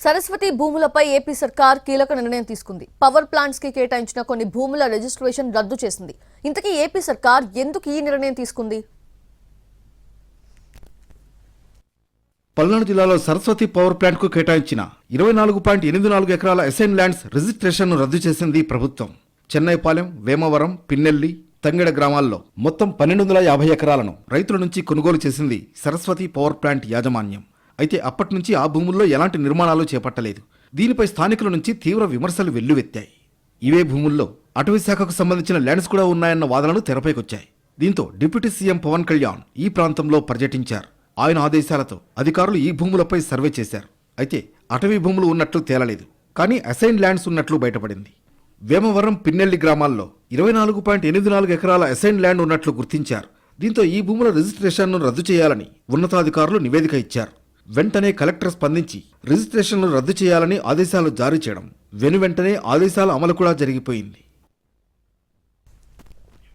సరస్వతి భూములపై ఏపీ సర్కార్ కీలక నిర్ణయం తీసుకుంది. పవర్ ప్లాంట్స్ కి కేటాయించిన కొన్ని భూముల రిజిస్ట్రేషన్ రద్దు చేసింది. ఇంతకీ ఏపీ సర్కార్ ఎందుకు ఈ నిర్ణయం తీసుకుంది? పల్నాడు జిల్లాలో సరస్వతి పవర్ ప్లాంట్ కు కేటాయించిన 24.84 ఎకరాల అసైన్ ల్యాండ్స్ రిజిస్ట్రేషన్ను రద్దు చేసింది ప్రభుత్వం. చెన్నైపాలెం, వేమవరం, పిన్నెల్లి, తంగెడ గ్రామాల్లో మొత్తం 1250 ఎకరాలను రైతుల నుంచి కొనుగోలు చేసింది సరస్వతి పవర్ ప్లాంట్ యాజమాన్యం. అయితే అప్పటి నుంచి ఆ భూముల్లో ఎలాంటి నిర్మాణాలు చేపట్టలేదు. దీనిపై స్థానికుల నుంచి తీవ్ర విమర్శలు వెల్లువెత్తాయి. ఇవే భూముల్లో అటవీ శాఖకు సంబంధించిన ల్యాండ్స్ కూడా ఉన్నాయన్న వాదనలు తెరపైకొచ్చాయి. దీంతో డిప్యూటీ సీఎం పవన్ కళ్యాణ్ ఈ ప్రాంతంలో పర్యటించారు. ఆయన ఆదేశాలతో అధికారులు ఈ భూములపై సర్వే చేశారు. అయితే అటవీ భూములు ఉన్నట్లు తేలలేదు, కానీ అసైన్ ల్యాండ్స్ ఉన్నట్లు బయటపడింది. వేమవరం, పిన్నెల్లి గ్రామాల్లో 24.84 ఎకరాల అసైన్ ల్యాండ్ ఉన్నట్లు గుర్తించారు. దీంతో ఈ భూముల రిజిస్ట్రేషన్ను రద్దు చేయాలని ఉన్నతాధికారులు నివేదిక ఇచ్చారు. వెంటనే కలెక్టర్ స్పందించి రిజిస్ట్రేషన్ను రద్దు చేయాలని ఆదేశాలు జారీ చేయడం, వెనువెంటనే ఆదేశాల అమలు కూడా జరిగిపోయింది.